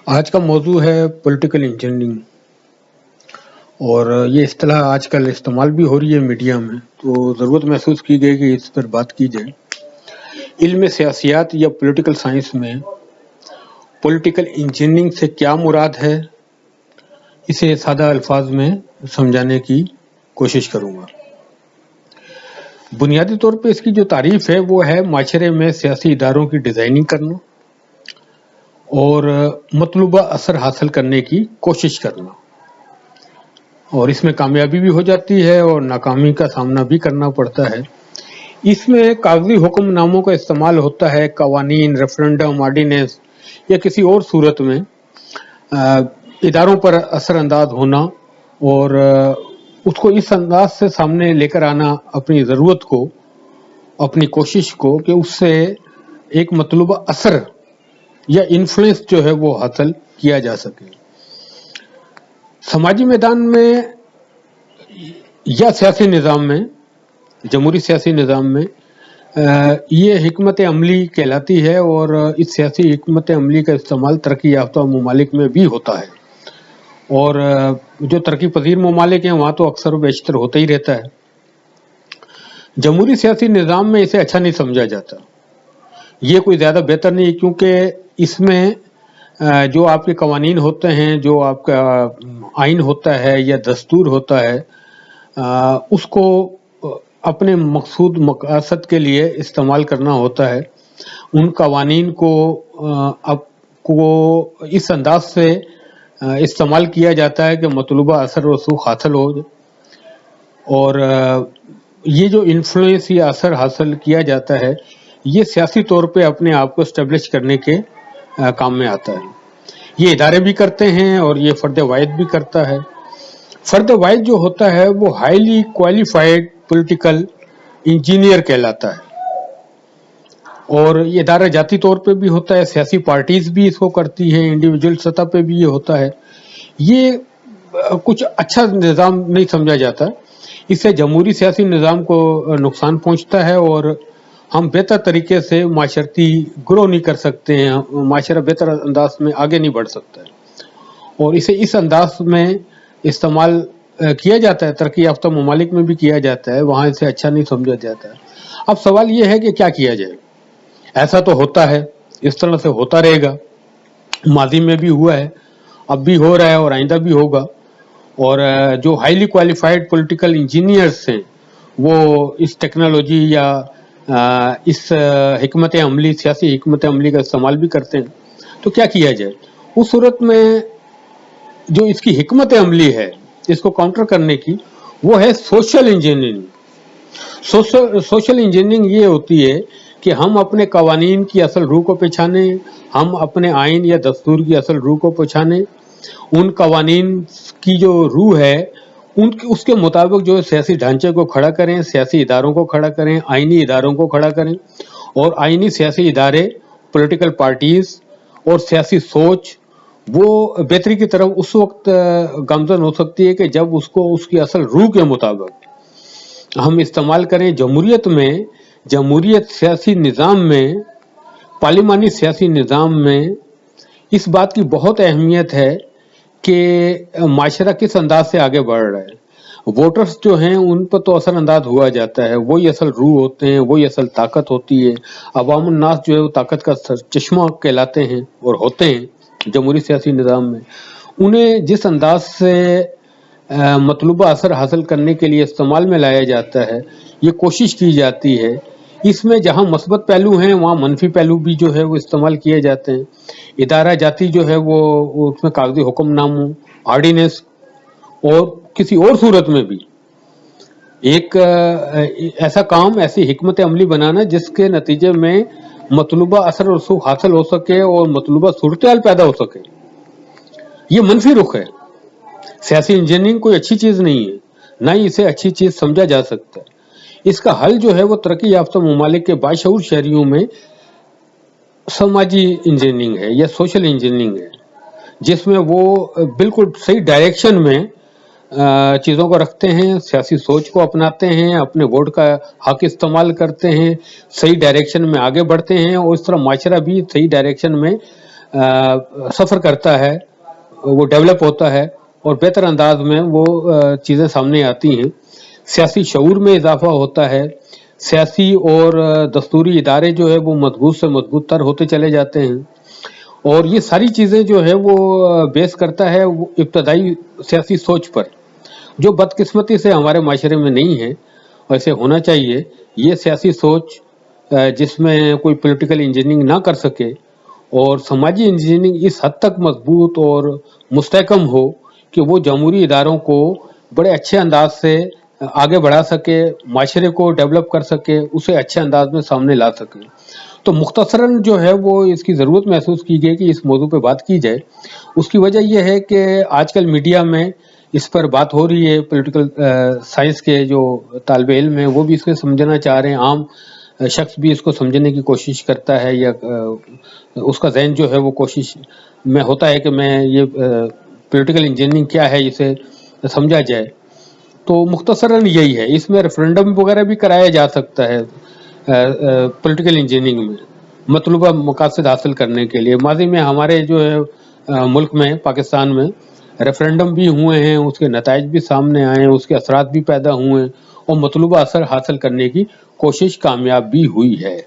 آج کا موضوع ہے پولیٹیکل انجینئرنگ، اور یہ اصطلاح آج کل استعمال بھی ہو رہی ہے میڈیا میں، تو ضرورت محسوس کی گئی کہ اس پر بات کی جائے۔ علم سیاسیات یا پولیٹیکل سائنس میں پولیٹیکل انجینئرنگ سے کیا مراد ہے، اسے سادہ الفاظ میں سمجھانے کی کوشش کروں گا۔ بنیادی طور پہ اس کی جو تعریف ہے وہ ہے معاشرے میں سیاسی اداروں کی ڈیزائننگ کرنا اور مطلوبہ اثر حاصل کرنے کی کوشش کرنا، اور اس میں کامیابی بھی ہو جاتی ہے اور ناکامی کا سامنا بھی کرنا پڑتا ہے۔ اس میں کاغذی حکم ناموں کا استعمال ہوتا ہے، قوانین، ریفرنڈم، آرڈیننس یا کسی اور صورت میں اداروں پر اثر انداز ہونا اور اس کو اس انداز سے سامنے لے کر آنا، اپنی ضرورت کو، اپنی کوشش کو، کہ اس سے ایک مطلوبہ اثر یا انفلوئنس جو ہے وہ حاصل کیا جا سکے۔ سماجی میدان میں یا سیاسی نظام میں، جمہوری سیاسی نظام میں یہ حکمت عملی کہلاتی ہے، اور اس سیاسی حکمت عملی کا استعمال ترقی یافتہ ممالک میں بھی ہوتا ہے، اور جو ترقی پذیر ممالک ہیں وہاں تو اکثر و بیشتر ہوتا ہی رہتا ہے۔ جمہوری سیاسی نظام میں اسے اچھا نہیں سمجھا جاتا، یہ کوئی زیادہ بہتر نہیں، کیونکہ اس میں جو آپ کے قوانین ہوتے ہیں، جو آپ کا آئین ہوتا ہے یا دستور ہوتا ہے، اس کو اپنے مقصود مقاصد کے لیے استعمال کرنا ہوتا ہے۔ ان قوانین کو اس انداز سے استعمال کیا جاتا ہے کہ مطلوبہ اثر و رسوخ حاصل ہو، اور یہ جو انفلوئنس یا اثر حاصل کیا جاتا ہے یہ سیاسی طور پہ اپنے آپ کو اسٹیبلش کرنے کے کام میں آتا ہے۔ یہ ادارے بھی کرتے ہیں اور یہ فرد واحد بھی کرتا ہے۔ فرد واحد جو ہوتا ہے وہ ہائیلی کوالیفائڈ پولیٹیکل انجینئر کہلاتا ہے، اور یہ ادارہ جاتی طور پہ بھی ہوتا ہے، سیاسی پارٹیز بھی اس کو کرتی ہیں، انڈیویجول سطح پہ بھی یہ ہوتا ہے۔ یہ کچھ اچھا نظام نہیں سمجھا جاتا، اس سے جمہوری سیاسی نظام کو نقصان پہنچتا ہے، اور ہم بہتر طریقے سے معاشرتی گرو نہیں کر سکتے ہیں، معاشرہ بہتر انداز میں آگے نہیں بڑھ سکتا ہے، اور اسے اس انداز میں استعمال کیا جاتا ہے، ترقی یافتہ ممالک میں بھی کیا جاتا ہے، وہاں اسے اچھا نہیں سمجھا جاتا ہے۔ اب سوال یہ ہے کہ کیا کیا جائے؟ ایسا تو ہوتا ہے، اس طرح سے ہوتا رہے گا، ماضی میں بھی ہوا ہے، اب بھی ہو رہا ہے اور آئندہ بھی ہوگا، اور جو ہائیلی کوالیفائڈ پولیٹیکل انجینئرز ہیں وہ اس ٹیکنالوجی یا اس حکمت عملی، سیاسی حکمت عملی کا استعمال بھی کرتے ہیں۔ تو کیا کیا جائے؟ اس صورت میں جو اس کی حکمت عملی ہے اس کو کاؤنٹر کرنے کی، وہ ہے سوشل انجینئرنگ۔ سوشل انجینئرنگ یہ ہوتی ہے کہ ہم اپنے قوانین کی اصل روح کو پہچانیں، ہم اپنے آئین یا دستور کی اصل روح کو پہچانیں، ان قوانین کی جو روح ہے اس کے مطابق جو سیاسی ڈھانچے کو کھڑا کریں، سیاسی اداروں کو کھڑا کریں، آئینی اداروں کو کھڑا کریں، اور آئینی سیاسی ادارے، پولیٹیکل پارٹیز اور سیاسی سوچ وہ بہتری کی طرف اس وقت گامزن ہو سکتی ہے کہ جب اس کو اس کی اصل روح کے مطابق ہم استعمال کریں۔ جمہوریت میں، جمہوریت سیاسی نظام میں، پارلیمانی سیاسی نظام میں اس بات کی بہت اہمیت ہے کہ معاشرہ کس انداز سے آگے بڑھ رہا ہے۔ ووٹرز جو ہیں ان پر تو اثر انداز ہوا جاتا ہے، وہی اصل روح ہوتے ہیں، وہی اصل طاقت ہوتی ہے۔ عوام الناس جو ہے وہ طاقت کا چشمہ کہلاتے ہیں اور ہوتے ہیں جمہوری سیاسی نظام میں۔ انہیں جس انداز سے مطلوبہ اثر حاصل کرنے کے لیے استعمال میں لایا جاتا ہے، یہ کوشش کی جاتی ہے، اس میں جہاں مثبت پہلو ہیں وہاں منفی پہلو بھی جو ہے وہ استعمال کیے جاتے ہیں۔ ادارہ جاتی جو ہے وہ اس میں کاغذی حکم ناموں، آرڈیننس اور کسی اور صورت میں بھی ایک ایسا کام، ایسی حکمت عملی بنانا جس کے نتیجے میں مطلوبہ اثر و رسوخ حاصل ہو سکے اور مطلوبہ صورتحال پیدا ہو سکے، یہ منفی رخ ہے۔ سیاسی انجینئرنگ کوئی اچھی چیز نہیں ہے، نہ ہی اسے اچھی چیز سمجھا جا سکتا ہے۔ اس کا حل جو ہے وہ ترقی یافتہ ممالک کے باشعور شہریوں میں سماجی انجینئرنگ ہے یا سوشل انجینئرنگ ہے، جس میں وہ بالکل صحیح ڈائریکشن میں چیزوں کو رکھتے ہیں، سیاسی سوچ کو اپناتے ہیں، اپنے ووٹ کا حق استعمال کرتے ہیں، صحیح ڈائریکشن میں آگے بڑھتے ہیں، اور اس طرح معاشرہ بھی صحیح ڈائریکشن میں سفر کرتا ہے، وہ ڈیولپ ہوتا ہے اور بہتر انداز میں وہ چیزیں سامنے آتی ہیں، سیاسی شعور میں اضافہ ہوتا ہے، سیاسی اور دستوری ادارے جو ہے وہ مضبوط سے مضبوط تر ہوتے چلے جاتے ہیں، اور یہ ساری چیزیں جو ہے وہ بیس کرتا ہے وہ ابتدائی سیاسی سوچ پر، جو بدقسمتی سے ہمارے معاشرے میں نہیں ہے، ویسے ہونا چاہیے۔ یہ سیاسی سوچ جس میں کوئی پولیٹیکل انجینئرنگ نہ کر سکے اور سماجی انجینئرنگ اس حد تک مضبوط اور مستحکم ہو کہ وہ جمہوری اداروں کو بڑے اچھے انداز سے آگے بڑھا سکے، معاشرے کو ڈیولپ کر سکے، اسے اچھے انداز میں سامنے لا سکے۔ تو مختصراً جو ہے وہ اس کی ضرورت محسوس کی گئی کہ اس موضوع پہ بات کی جائے۔ اس کی وجہ یہ ہے کہ آج کل میڈیا میں اس پر بات ہو رہی ہے، پولیٹیکل سائنس کے جو طالب علم ہیں وہ بھی اس کو سمجھنا چاہ رہے ہیں، عام شخص بھی اس کو سمجھنے کی کوشش کرتا ہے، یا اس کا ذہن جو ہے وہ کوشش میں ہوتا ہے کہ میں یہ پولیٹیکل انجینئرنگ کیا ہے اسے سمجھا جائے۔ تو مختصراً یہی ہے، اس میں ریفرینڈم وغیرہ بھی کرایا جا سکتا ہے پولیٹیکل انجینئرنگ میں مطلوبہ مقاصد حاصل کرنے کے لیے۔ ماضی میں ہمارے جو ہے ملک میں، پاکستان میں ریفرینڈم بھی ہوئے ہیں، اس کے نتائج بھی سامنے آئے ہیں، اس کے اثرات بھی پیدا ہوئے ہیں، اور مطلوبہ اثر حاصل کرنے کی کوشش کامیاب بھی ہوئی ہے۔